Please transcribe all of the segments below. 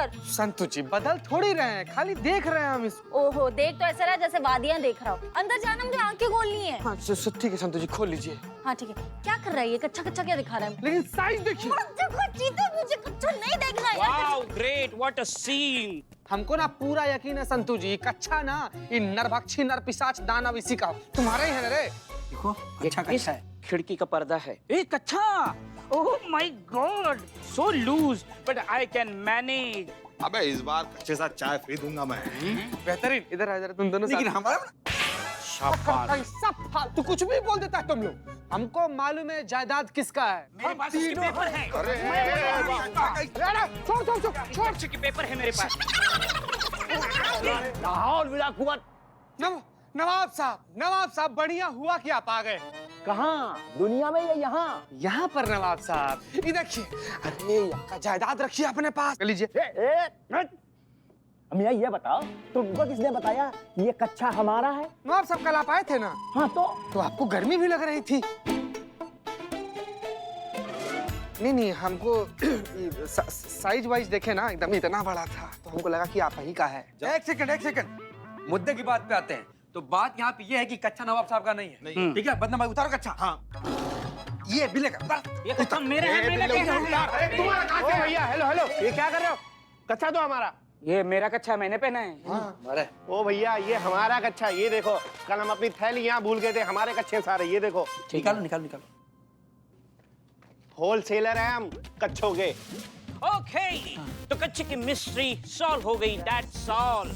कर। संतु जी बदल थोड़ी रहे हैं, खाली देख रहे हैं हम इसको। ओहो, देख तो ऐसा रहा जैसे वादियां देख रहा हो। अंदर जाना, मुझे आंखें खोलनी है। हाँ ठीक है संतु जी, खोल लीजिए। हाँ ठीक है। क्या कर रहा है ये? कच्चा कच्चा क्या दिखा रहा है? लेकिन साइज देखिए। मुझे कच्चा नहीं देखना है। Wow great, what a scene. हमको ना पूरा यकीन है संतु जी, कच्चा ना इन नरभक्षी नरपिशाच दानव इसी का तुम्हारा ही है ना रे। देखो अच्छा कच्चा है, खिड़की का पर्दा है। एक अच्छा, oh my God, so loose but I can manage. अबे इस बार कच्चे साथ चाय फ्री दूंगा मैं। बेहतरीन, इधर आ जरा तुम दोनों। लेकिन हमारा शाबाश। सब फालतू कुछ भी बोल देता है तुम लोग। हमको मालूम है जायदाद किसका है। मेरे पास इसके पेपर है। छोड़ इसके पेपर है मेरे पास। लाहौर विला कुवत। नवाब साहब बढ़िया हुआ कि आप आ गए। कहाँ? दुनिया में या यहाँ? यहाँ पर नवाब साहब, ये देखिए। अरे यहाँ जायदाद रखिए अपने पास। लीजिए। मियाँ ये बताओ, तुमको किसने बताया कि ये कच्चा हमारा है? नवाब साहब कल आप आए थे ना। हाँ तो आपको गर्मी भी लग रही थी। नहीं हमको साइज वाइज देखे ना, एकदम इतना बड़ा था तो हमको लगा कि आप ही का है। एक सेकंड, मुद्दे की बात पे आते हैं। तो बात यहाँ पे ये है कि कच्चा नवाब साहब का नहीं है, ठीक है? बदनाम उतारो कच्चा। हाँ, ये बिले का, ये कच्चा मेरा है, मैंने कहा है। तुम्हारा कहाँ है भैया? हेलो, ये क्या कर रहे हो? कच्चा तो हमारा। ये मेरा कच्चा मैंने पहना है। अरे ओ भैया, ये हमारा कच्चा। ये देखो, कल हम अपनी थैली यहाँ भूल गए थे, हमारे कच्चे सारे। ये देखो, निकालो। होलसेलर हैं हम कच्चों के। ओके, तो कच्चे की मिस्ट्री सॉल्व हो गई। That's all.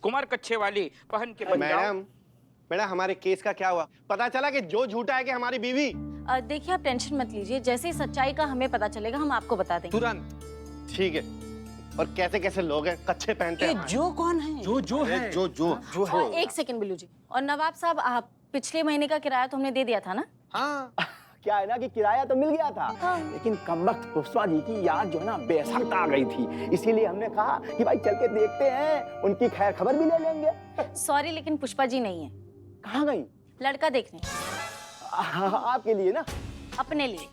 कुमार कच्चे वाली पहन के बन जाओ। मैडम हमारे केस का क्या हुआ? पता चला कि जो झूठा है कि हमारी बीवी। देखिए आप टेंशन मत लीजिए, जैसे ही सच्चाई का हमें पता चलेगा हम आपको बता देंगे तुरंत। ठीक है। और कैसे कैसे लोग हैं कच्चे पहनते हैं। जो कौन है? जो है जो एक सेकंड बिल्लू जी। और नवाब साहब, आप पिछले महीने का किराया तो हमने दे दिया था ना? हाँ क्या है ना कि किराया तो मिल गया था, लेकिन कमबख्त पुष्पा जी की याद जो है ना बेसख्त आ गई थी। इसीलिए हमने कहा कि भाई चल के देखते हैं, उनकी खैर खबर भी ले लेंगे। सॉरी, लेकिन पुष्पा जी नहीं है। कहाँ गई? लड़का देखने। आपके लिए ना? अपने लिए।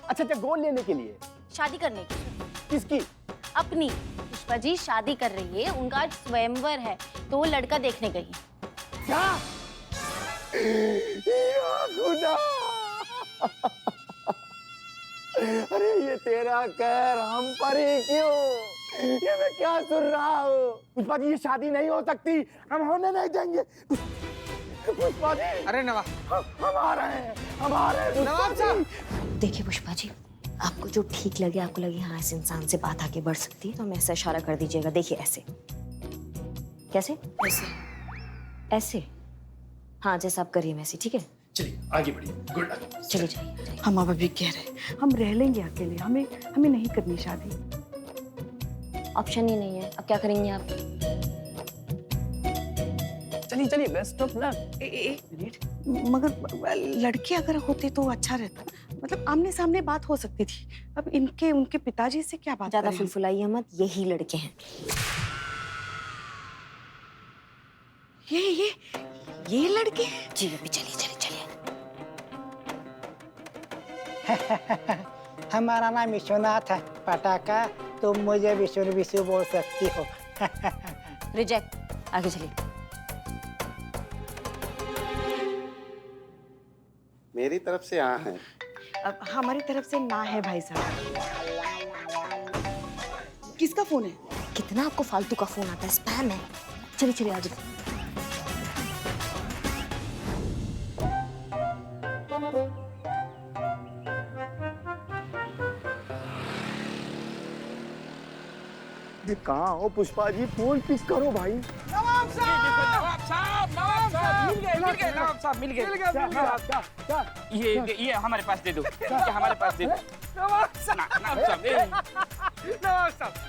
अच्छा, गोद लेने के लिए? शादी करने के लिए। किसकी? अपनी। पुष्पा जी शादी कर रही है, उनका आज स्वयंवर है, तो वो लड़का देखने गई है। क्या? या खुदा! अरे ये तेरा कहर हम पर ही क्यों? ये मैं क्या सुन रहा हूँ? पुष्पा जी, ये शादी नहीं हो सकती, हम होने नहीं देंगे। पुष्पा जी! अरे नवाब, हम आ रहे हैं। नवाब साहब। देखिए पुष्पा जी, आपको जो ठीक लगे, आपको लगे हाँ इस इंसान से बात आगे बढ़ सकती है, तो हमें ऐसा इशारा कर दीजिएगा। देखिए ऐसे। कैसे? ऐसे। हाँ, जैसा आप करिए वैसे, ठीक है? चलिए आगे बढ़िए। Good luck. चलिए जाइए। हम अब अभी कह रहे हम रह लेंगे अकेले, हमें नहीं करनी शादी। ऑप्शन ही नहीं है, अब क्या करेंगे आप? चलिए, बेस्ट ऑफ लक। एक मिनट, मगर लड़के अगर होते तो अच्छा रहता, मतलब आमने सामने बात हो सकती थी। अब उनके पिताजी से क्या बात ज्यादा करें? फुलफुलाइए मत, यही लड़के हैं। ये लड़के? जी अभी चलिए। हमारा नाम विश्वनाथ है पटाखा, तुम मुझे विशु बोल सकती हो। रिजेक्ट, आगे चलिए। मेरी तरफ से हाँ है। अब हमारी तरफ से ना है भाई साहब। किसका फोन है? कितना आपको फालतू का फोन आता है, स्पैम है। चलिए आगे। कहाँ हो पुष्पा जी? फोन पिक करो भाई। नवाब साहब मिल गए। ये हमारे पास दे दो। हमारे पास दे दो। नवाब साहब,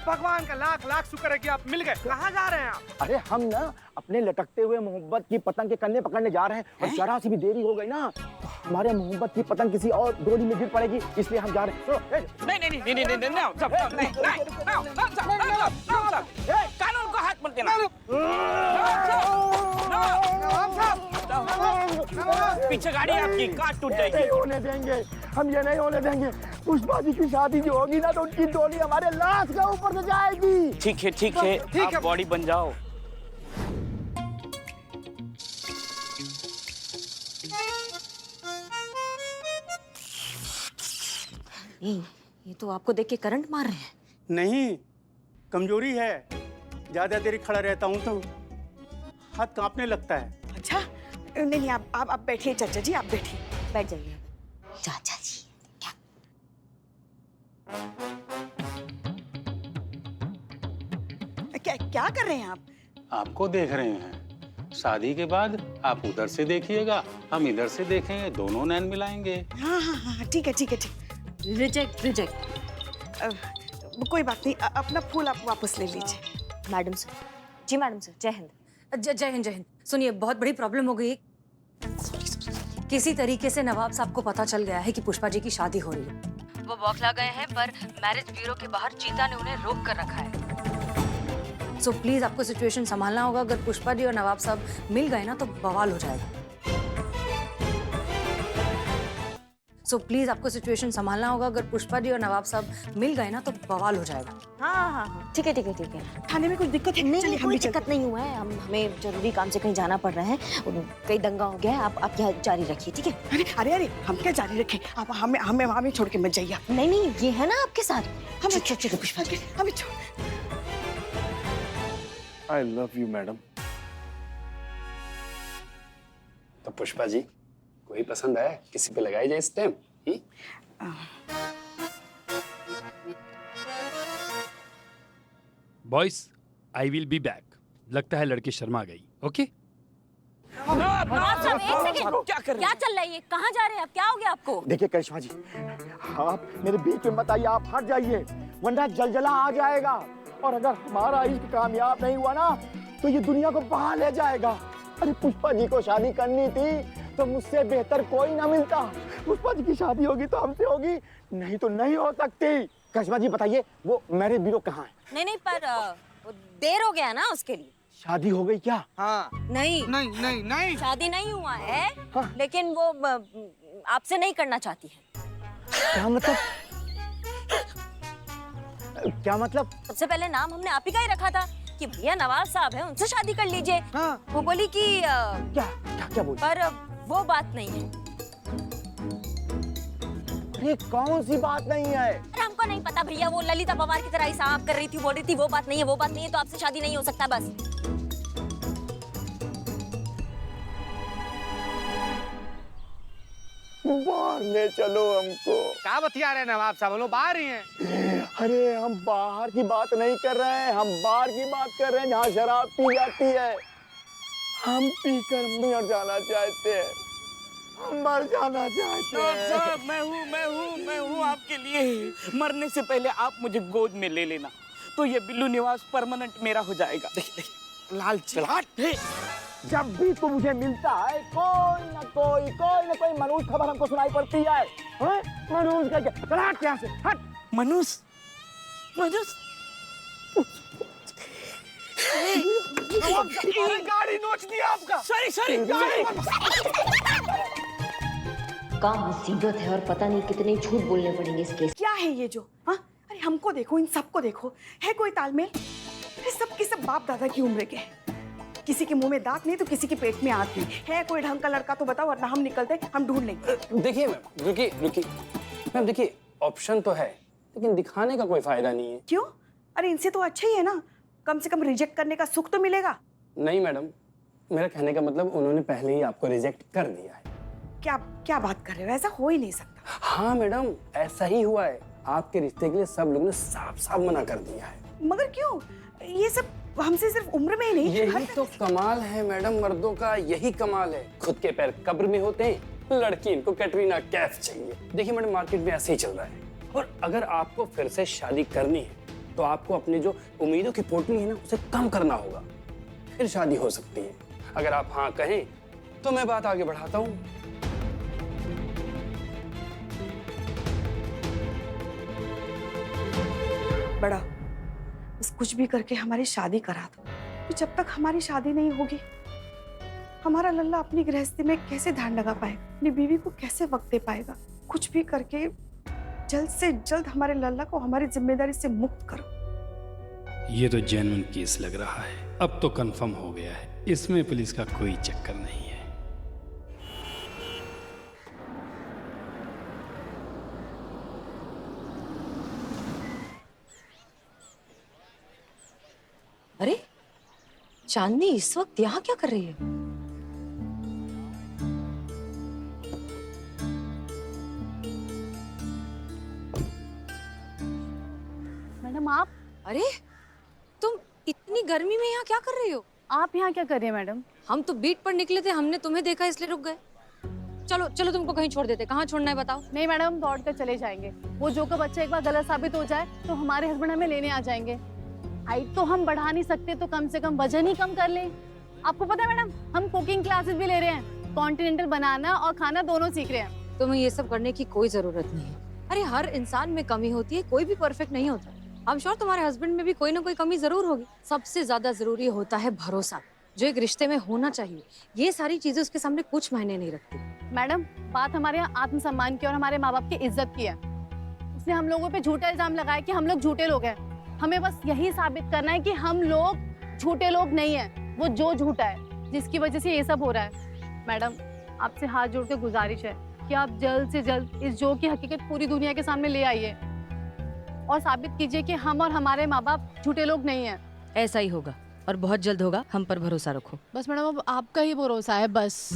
भगवान का लाख लाख शुक्र है कि आप मिल गए। कहाँ जा रहे हैं आप? अरे हम ना अपने लटकते हुए मोहब्बत की पतंग के कन्ने पकड़ने जा रहे हैं, और जरा सी भी देरी हो गई ना तो हमारे मोहब्बत की पतंग किसी और डोरी में गिर पड़ेगी, इसलिए हम जा रहे हैं। कानून को हाथ मत देना। पीछे गाड़ी है आपकी, कार टूट जाएगी। नहीं होने देंगे, हम ये नहीं होने देंगे। पुष्पा जी की शादी जो होगी ना, तो उनकी डोली हमारे लाश के ऊपर से जाएगी। ठीक है, ठीक है, आप बॉडी बन जाओ। ये तो आपको देख के करंट मार रहे हैं। नहीं, कमजोरी है, ज्यादा देर खड़ा रहता हूँ तो हाथ कांपने लगता है। अच्छा, नहीं आप बैठिए चाचा जी, आप बैठिए। बैठ जाइए। चाचा जी क्या कर रहे हैं आप? आपको देख रहे हैं। शादी के बाद आप उधर से देखिएगा, हम इधर से देखेंगे, दोनों नैन मिलाएंगे। हाँ हाँ हाँ, ठीक है ठीक है ठीक। रिजेक्ट। कोई बात नहीं, अपना फूल आप वापस ले लीजिए। Madam sir. जी मैडम सर, जय हिंद। जय हिंद, जय हिंद। सुनिए, बहुत बड़ी प्रॉब्लम हो गई। किसी तरीके से नवाब साहब को पता चल गया है कि पुष्पा जी की शादी हो रही है। वो बौखला गए हैं, पर मैरिज ब्यूरो के बाहर चीता ने उन्हें रोक कर रखा है। सो प्लीज आपको सिचुएशन संभालना होगा। अगर पुष्पा जी और नवाब साहब मिल गए ना तो बवाल हो जाएगा। सो प्लीज आपको सिचुएशन संभालना होगा। अगर पुष्पा जी और नवाब साहब मिल गए ना तो बवाल हो जाएगा। हाँ, ठीक है। थाने में कुछ दिक्कत है? नहीं, कोई दिक्कत नहीं हुआ है। हमें जरूरी काम से कहीं जाना पड़ रहा है, कहीं दंगा हो गया है। आप यहाँ जारी रखिए, ठीक है? अरे हम क्या जारी रखें? आप हमें छोड़ के मत जाइए। नहीं, ये है ना आपके साथ। हमें छोड़ पुष्पा जी, हमें छोड़। I love you, madam. तो पुष्पा जी, कोई पसंद आया? किसी पे लगाई जाए इस time? Boys, I will be back. लगता है लड़की शर्मा गई। ओके? नवाब साहब, एक सेकंड। क्या चल रहा है ये? कहाँ जा रहे हैं आप? क्या हो गया आपको? देखिए करिश्मा जी, आप मेरे बीच में मत आइए, आप हट जाइए, वरना जलजला आ जाएगा। और अगर हमारा इश्क कामयाब नहीं हुआ ना, तो ये दुनिया को बहा ले जाएगा। अरे पुष्पा जी को शादी करनी थी तो मुझसे बेहतर कोई ना मिलता। पुष्पा जी की शादी होगी तो हमसे होगी, नहीं तो नहीं हो सकती। करिश्मा जी बताइए, वो मैरिज ब्यूरो कहाँ है? नहीं, पर वो देर हो गया ना उसके लिए। शादी हो गई क्या? हाँ। नहीं, शादी नहीं हुआ है। हाँ। लेकिन वो आपसे नहीं करना चाहती है। क्या मतलब? क्या मतलब? सबसे पहले नाम हमने आप ही का ही रखा था कि भैया नवाब साहब हैं, उनसे शादी कर लीजिए। हाँ। वो बोली कि क्या बोली? पर वो बात नहीं है। ये कौन सी बात नहीं है? अरे हमको नहीं पता भैया, वो ललिता पवार की तरह ही साफ कर रही थी, बोल रही थी वो बात नहीं है, तो आपसे शादी नहीं हो सकता बस। बाहर ले चलो हमको। क्या बतिया रहे नवाब साहब? लोग बाहर ही हैं। अरे हम बाहर की बात नहीं कर रहे हैं, हम बाहर की बात कर रहे हैं जहाँ शराब पी जाती है। हम पीकर मर जाना चाहते हैं, हम मर जाना चाहते हैं। साहब, मैं हूँ आपके लिए। मरने से पहले आप मुझे गोद में ले लेना, तो ये बिल्लू निवास परमानेंट मेरा हो जाएगा। देखिए लालची, जब भी तू मुझे मिलता है, कोई ना कोई मनूस खबर हमको सुनाई पड़ती है। मनूस का क्या? चल हट यहाँ से, हट। मनूस गाड़ी नोच दिया आपका। सॉरी। क्या मुसीबत है, और पता नहीं कितने झूठ बोलने पड़ेंगे इस केस। क्या है ये जो? हाँ, अरे हमको देखो, इन सबको देखो, है कोई तालमेल? अरे सब के सब बाप दादा की उम्र के हैं। किसी के मुंह में दांत नहीं तो किसी के पेट में आंत नहीं है। कोई ढंग का लड़का तो बताओ, वरना हम निकलते, हम ढूंढ लेंगे। देखिए मैम, रुकिए मैम, देखिए ऑप्शन तो है, लेकिन दिखाने का कोई फायदा नहीं है। क्यों? अरे इनसे तो अच्छा ही है ना, कम से कम रिजेक्ट करने का सुख तो मिलेगा। नहीं मैडम, मेरा कहने का मतलब उन्होंने पहले ही आपको रिजेक्ट कर दिया है। क्या बात कर रहे हो? ऐसा हो ही नहीं सकता। हाँ मैडम, ऐसा ही हुआ है। आपके रिश्ते के लिए सब लोगों ने साफ मना कर दिया है। मगर क्यों? ये सब हमसे सिर्फ उम्र में ही नहीं, यही तो कमाल है मैडम, मर्दों का यही कमाल है। खुद के पैर कब्र में होते हैं, लड़की इनको कैटरीना कैफ चाहिए। देखिए मैडम, मार्केट में ऐसे ही चल रहा है। और अगर आपको फिर से शादी करनी है तो आपको अपनी जो उम्मीदों की पोटली है ना, उसे कम करना होगा, फिर शादी हो सकती है। अगर आप हाँ कहें तो मैं बात आगे बढ़ाता हूँ। बड़ा बस कुछ भी करके हमारी शादी करा दो। तो जब तक हमारी शादी नहीं होगी हमारा लल्ला अपनी गृहस्थी में कैसे ध्यान लगा पाएगा, अपनी बीवी को कैसे वक्त दे पाएगा। कुछ भी करके जल्द से जल्द हमारे लल्ला को हमारी जिम्मेदारी से मुक्त करो। ये तो जेन्युइन केस लग रहा है। अब तो कंफर्म हो गया है, इसमें पुलिस का कोई चक्कर नहीं है। अरे चांदनी इस वक्त यहाँ क्या कर रही है? मैडम आप? अरे तुम इतनी गर्मी में यहाँ क्या कर रही हो? आप यहाँ क्या कर रही हैं मैडम? हम तो बीट पर निकले थे, हमने तुम्हें देखा इसलिए रुक गए। चलो चलो तुमको कहीं छोड़ देते। कहाँ छोड़ना है बताओ? नहीं मैडम, दौड़ कर चले जाएंगे। वो जो का बच्चा एक बार गलत साबित हो जाए तो हमारे हस्बैंड हमें लेने आ जाएंगे। हाइट तो हम बढ़ा नहीं सकते तो कम से कम वजन ही कम कर लें। आपको पता है मैडम, हम कुकिंग क्लासेस भी ले रहे हैं। कॉन्टिनेंटल बनाना और खाना दोनों सीख रहे हैं। तुम्हें ये सब करने की कोई जरूरत नहीं है। अरे हर इंसान में कमी होती है, कोई भी परफेक्ट नहीं होता। I'm sure तुम्हारे हस्बैंड में भी कोई ना कोई कमी जरूर होगी। सबसे ज्यादा जरूरी होता है भरोसा, जो एक रिश्ते में होना चाहिए। ये सारी चीजें उसके सामने कुछ मायने नहीं रखती। मैडम बात हमारे यहाँ आत्मसम्मान की और हमारे माँ बाप की इज्जत की है। उसने हम लोगों पे झूठा इल्जाम लगाया कि हम लोग झूठे लोग हैं। हमें बस यही साबित करना है कि हम लोग झूठे लोग नहीं हैं। वो जो झूठा है जिसकी वजह से ये सब हो रहा है। मैडम आपसे हाथ जोड़ के गुजारिश है कि आप जल्द से जल्द इस जो की हकीकत पूरी दुनिया के सामने ले आइए और साबित कीजिए कि हम और हमारे माँ बाप झूठे लोग नहीं हैं। ऐसा ही होगा और बहुत जल्द होगा। हम पर भरोसा रखो। बस मैडम अब आपका ही भरोसा है बस।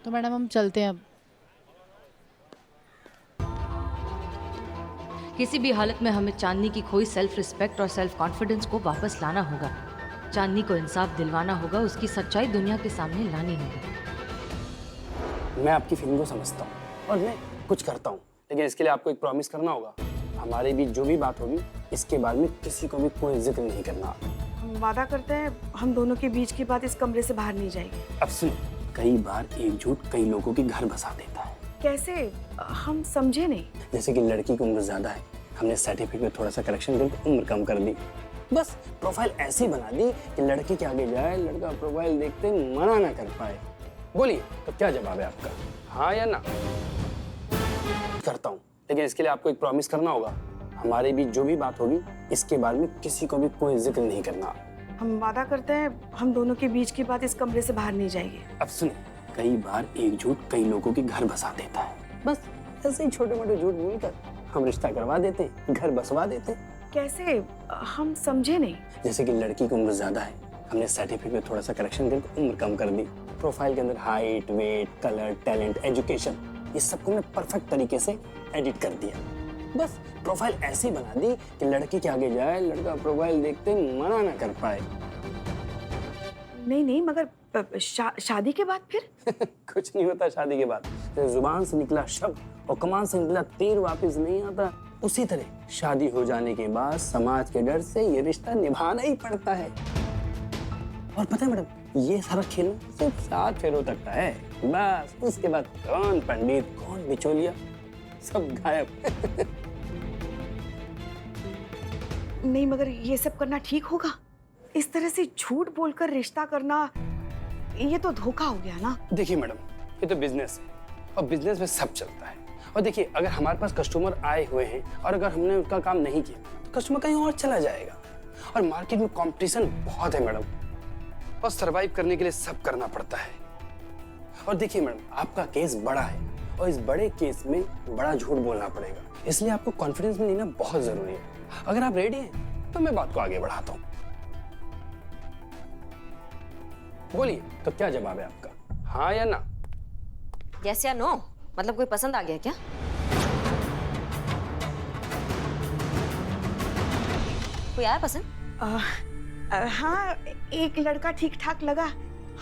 तो मैडम हम चलते हैं अब। किसी भी हालत में हमें चांदनी की खोई सेल्फ रिस्पेक्ट और सेल्फ कॉन्फिडेंस को वापस लाना होगा। चांदनी को इंसाफ दिलवाना होगा, उसकी सच्चाई दुनिया के सामने लानी होगी। मैं आपकी फीलिंग को समझता हूँ और मैं कुछ करता हूँ, लेकिन इसके लिए आपको एक प्रॉमिस करना होगा। हमारे बीच जो भी बात होगी इसके बारे में किसी को भी कोई जिक्र नहीं करना। हम वादा करते हैं हम दोनों के बीच की बात इस कमरे से बाहर नहीं जाएगी। अब सुनिए, कई बार एक झूठ कई लोगों के घर बसा देता है। कैसे? हम समझे नहीं। जैसे कि लड़की की उम्र ज्यादा है, हमने सर्टिफिकेट में थोड़ा सा करेक्शन करके उम्र कम कर दी। बस प्रोफाइल ऐसी बना दी कि लड़के के आगे जाए, लड़का प्रोफाइल देखते मना ना कर पाए। बोलिए तो क्या जवाब है आपका, हाँ या ना? करता हूँ, लेकिन इसके लिए आपको एक प्रॉमिस करना होगा। हमारे बीच जो भी बात होगी इसके बारे में किसी को भी कोई जिक्र नहीं करना। हम वादा करते हैं हम दोनों के बीच की बात इस कमरे से बाहर नहीं जाएगी। अब सुनिए, कई बार एक झूठ कई लोगों के घर बसा देता है। बस ऐसे ही छोटे मोटे झूठ बोलकर हम रिश्ता करवा देते, घर बसवा देते। कैसे? हम समझे नहीं। जैसे कि लड़की की उम्र ज्यादा है, हमने सर्टिफिकेट में थोड़ा सा करेक्शन करके उम्र कम कर दी। प्रोफाइल के अंदर height, weight, colour, talent, education, ये सबको मैं परफेक्ट तरीके से एडिट कर दिया। बस प्रोफाइल ऐसी बना दी कि लड़के के आगे जाए, लड़का प्रोफाइल देखते मना ना कर पाए। नहीं नहीं, मगर शादी के बाद फिर? कुछ नहीं होता शादी के बाद। जुबान से निकला शब्द और कमान से निकला तीर वापस नहीं आता, उसी तरह शादी हो जाने के बाद समाज के डर से ये रिश्ता निभाना ही पड़ता है। और पता है मैडम, ये सारा खेल सिर्फ 7 फेरों तक का है। बस उसके बाद कौन पंडित कौन बिचौलिया सब गायब। नहीं मगर ये सब करना ठीक होगा? इस तरह से झूठ बोलकर रिश्ता करना, ये तो धोखा हो गया ना। देखिए मैडम, ये तो बिजनेस है और बिजनेस में सब चलता है। और देखिए, अगर हमारे पास कस्टमर आए हुए हैं और अगर हमने उनका काम नहीं किया तो कस्टमर कहीं और चला जाएगा। और मार्केट में कंपटीशन बहुत है मैडम, और सरवाइव करने के लिए सब करना पड़ता है। और देखिए मैडम, आपका केस बड़ा है और इस बड़े केस में बड़ा झूठ बोलना पड़ेगा, इसलिए आपको कॉन्फिडेंस में लेना बहुत जरूरी है। अगर आप रेडी हैं तो मैं बात को आगे बढ़ाता हूँ। बोलिए तो क्या जवाब है आपका, हाँ या ना? यस या नो? मतलब कोई पसंद आ गया क्या? कोई आया पसंद? हाँ, एक लड़का ठीक ठाक लगा।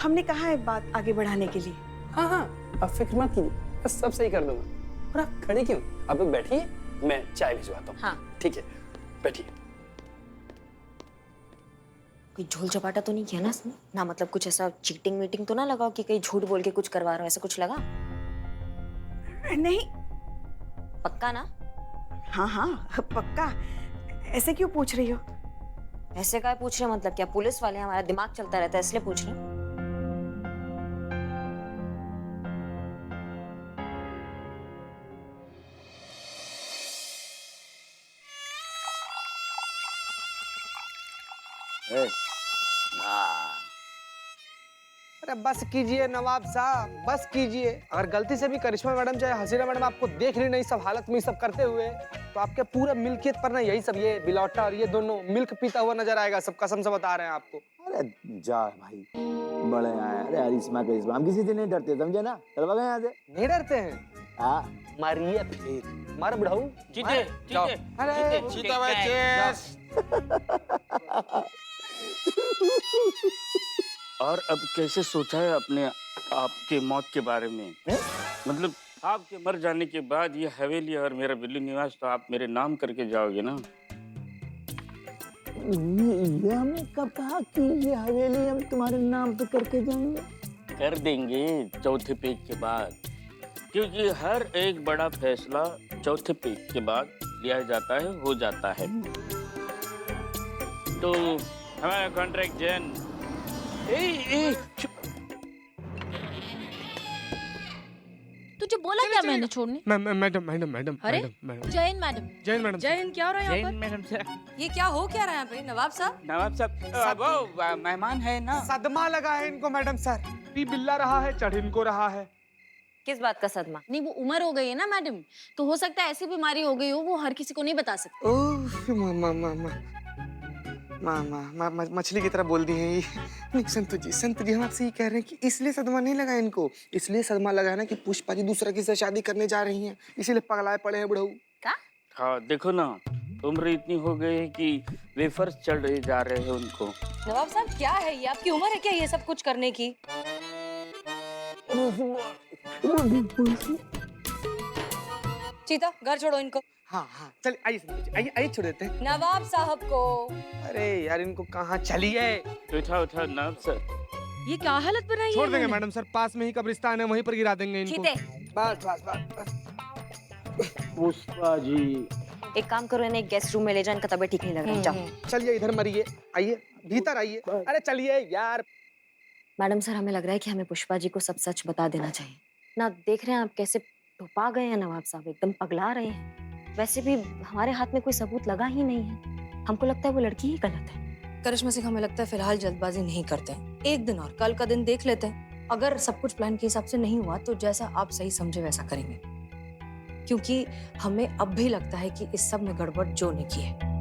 हमने कहा है बात आगे बढ़ाने के लिए। हाँ हाँ, आप फिक्र मत कीजिए, बस सब सही कर दूंगा। और आप खड़े क्यों, आप लोग बैठिए, मैं चाय भिजवाता हूँ। हाँ ठीक है, बैठिए। कोई झोल चपाटा तो नहीं किया ना इसने? ना मतलब कुछ ऐसा चीटिंग मीटिंग तो ना लगाओ कि कहीं झूठ बोल के कुछ करवा रहा हो, ऐसा कुछ लगा? नहीं। पक्का ना? हाँ हाँ पक्का। ऐसे क्यों पूछ रही हो? ऐसे काय पूछ रहे, मतलब क्या पुलिस वाले हमारा दिमाग चलता रहता है इसलिए पूछ रही? अरे बस कीजिए नवाब साहब, बस कीजिए। अगर गलती से भी करिश्मा मैडम चाहे हसीना मैडम आपको देख ली नहीं सब हालत में सब करते हुए, तो आपके पूरे मिल्कियत पर ना यही सब ये बिलौटा और ये दोनों मिल्क पीता हुआ नजर आएगा। सब कसम से बता रहे हैं आपको। अरे जा भाई, बड़े आए। अरे करिश्मा करिश्मा, हम किसी से नहीं डरते, समझे ना? चल भाग यहाँ से। नहीं डरते हैं? हाँ, मारिए फिर, मार बुढ़ाऊ। जीते जीते अरे जीता भाई, चेस। और अब कैसे सोचा है अपने आपके मौत के बारे में? मतलब आपके मर जाने के बाद ये हवेली और मेरा दिल्ली निवास तो आप मेरे नाम करके जाओगे ना? ये हमने कब कहा कि ये हवेली हम तुम्हारे नाम पे करके जाएंगे? कर देंगे चौथे पेज के बाद, क्योंकि हर एक बड़ा फैसला चौथे पेज के बाद लिया जाता है, हो जाता है। तो हमारा कॉन्ट्रैक्ट जैन। तुझे बोला क्या मैंने छोड़ने? मैडम मैडम मैडम अरे madam Jain madam, Jain madam, Jain क्या हो रहा है यहाँ जैन मैडम से पर? ये क्या हो क्या रहा है यहाँ पे नवाब साहब? नवाब साहब वो मेहमान है ना। सदमा लगा है इनको मैडम सर। बिल्ला रहा है, चढ़ इनको रहा है। किस बात का सदमा? नहीं वो उम्र हो गई है ना मैडम, तो हो सकता है ऐसी बीमारी हो गई हो वो हर किसी को नहीं बता सकते। ओह मामा मछली की तरह बोल दी है ये। नहीं संतु जी हम आपसे ये कह रहे हैं कि इसलिए सदमा नहीं लगा इनको, इसलिए सदमा लगा है ना कि पुष्पा जी दूसरा किसी से शादी करने जा रही हैं, इसीलिए पगलाए पड़े हैं बुढ़ऊ। क्या? हाँ देखो ना, उम्र इतनी हो गई है कि वेफर्स चढ़ रहे जा रहे हैं उनको। नवाब साहब क्या है ये, आपकी उम्र है क्या ये सब कुछ करने की? चीता घर छोड़ो इनको। हाँ हाँ चल आइए आइए छोड़ देते हैं नवाब साहब को। अरे यार इनको कहाँ चलिए। उठा उठा नवाब सर। ये क्या हालत बनाई है? छोड़ देंगे मैडम सर, पास में ही कब्रिस्तान है, वहीं पर गिरा देंगे इनको। बस बस बस। पुष्पा जी एक काम करो, इन्हें गेस्ट रूम में ले जाओ, इनका तबीयत ठीक नहीं लग रहा है। जाओ चलिए इधर मरिए, आइए भीतर आइए। अरे चलिए यार। मैडम सर, हमें लग रहा है कि हमें पुष्पा जी को सब सच बता देना चाहिए ना। देख रहे हैं आप कैसे धुपा गए हैं नवाब साहब, एकदम पगला रहे हैं। वैसे भी हमारे हाथ में कोई सबूत लगा ही नहीं है, हमको लगता है वो लड़की ही गलत है। करिश्मा सिंह, हमें लगता है फिलहाल जल्दबाजी नहीं करते हैं, एक दिन और कल का दिन देख लेते हैं। अगर सब कुछ प्लान के हिसाब से नहीं हुआ तो जैसा आप सही समझे वैसा करेंगे, क्योंकि हमें अब भी लगता है कि इस सब में गड़बड़ जो ने की है।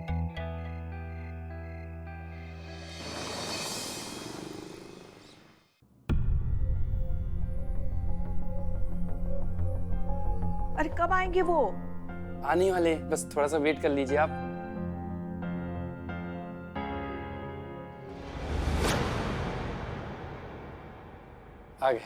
अरे कब आएंगे वो? आने वाले, बस थोड़ा सा वेट कर लीजिए आप। आ गए।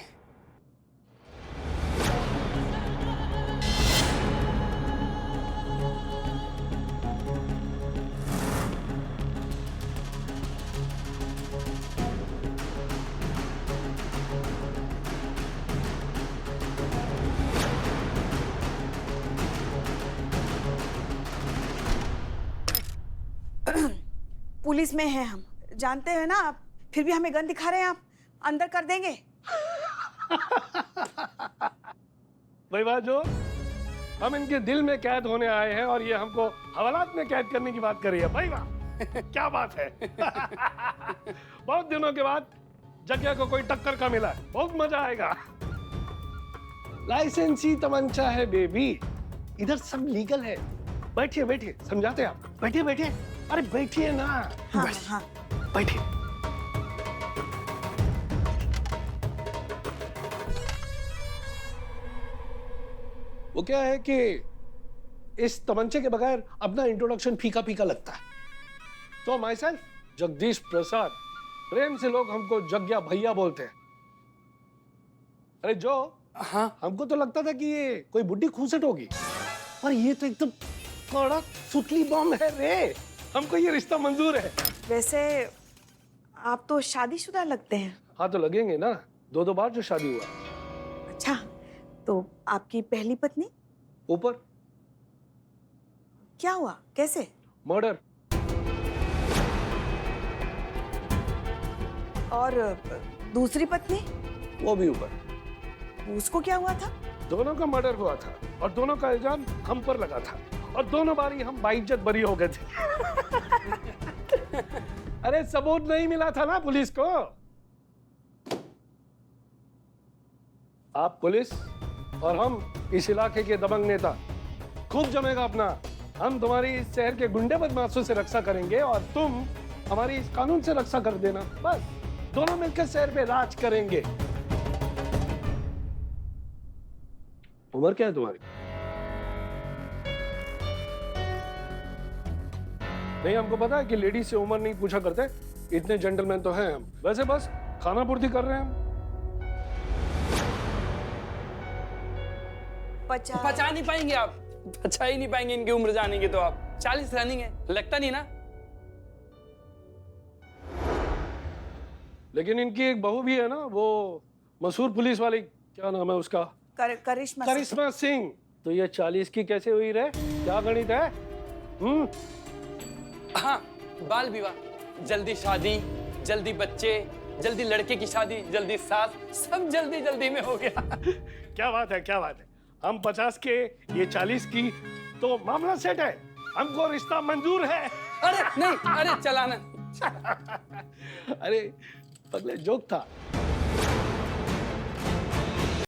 पुलिस में हैं हम, जानते हैं ना आप, फिर भी हमें गन दिखा रहे हैं आप। अंदर कर देंगे। भाई बात जो हम इनके दिल में कैद होने आए हैं और ये हमको हवालात में कैद करने की बात कर रही है। भाई वाह क्या बात है। बहुत दिनों के बाद जग्या को कोई टक्कर का मिला है, बहुत मजा आएगा। लाइसेंसी तमंचा है बेबी, इधर सब लीगल है। बैठिए बैठिए, समझाते हैं आपको। बैठिए बैठिए, अरे बैठिए ना। हाँ हाँ बैठिए। वो क्या है कि इस तमंचे के बगैर अपना इंट्रोडक्शन फीका फीका लगता है। तो माई सेल्फ जगदीश प्रसाद, प्रेम से लोग हमको जग्या भैया बोलते हैं। अरे जो हाँ, हमको तो लगता था कि ये कोई बुड्ढी खूंसट होगी, और ये तो एकदम कड़क सुतली बम है रे। हमको ये रिश्ता मंजूर है। वैसे आप तो शादीशुदा लगते हैं। हाँ तो लगेंगे ना, दो बार जो शादी हुआ। अच्छा, तो आपकी पहली पत्नी? ऊपर। क्या हुआ, कैसे? मर्डर। और दूसरी पत्नी वो भी ऊपर। उसको क्या हुआ था? दोनों का मर्डर हुआ था और दोनों का इल्जाम हम पर लगा था और दोनों बारी हम बाइज्जत बरी हो गए थे। अरे सबूत नहीं मिला था ना पुलिस को। आप पुलिस और हम इस इलाके के दबंग नेता, खूब जमेगा अपना। हम तुम्हारी इस शहर के गुंडे बदमाशों से रक्षा करेंगे और तुम हमारी इस कानून से रक्षा कर देना। बस दोनों मिलकर शहर पे राज करेंगे। उम्र क्या है तुम्हारी? नहीं, हमको पता है कि लेडीज से उम्र नहीं पूछा करते, इतने जेंटलमैन तो हैं हम। वैसे बस खाना पूर्ति कर रहे हैं हम। पचा नहीं पाएंगे आप, पचा ही नहीं पाएंगे इनकी उम्र जानेंगे तो आप। 40 रनिंग है, लगता नहीं ना। लेकिन इनकी एक बहू भी है ना, वो मशहूर पुलिस वाली, क्या नाम है उसका? करिश्मा सिंह। तो ये 40 की कैसे हुई रे? क्या गणित है? हाँ, बाल विवाह, जल्दी शादी, जल्दी बच्चे, जल्दी लड़के की शादी, जल्दी सास, सब जल्दी जल्दी में हो गया। क्या बात है, क्या बात है। हम 50 के, ये 40 की, तो मामला सेट है। हमको रिश्ता मंजूर है। अरे नहीं, अरे चलाना। अरे पगले जोक था।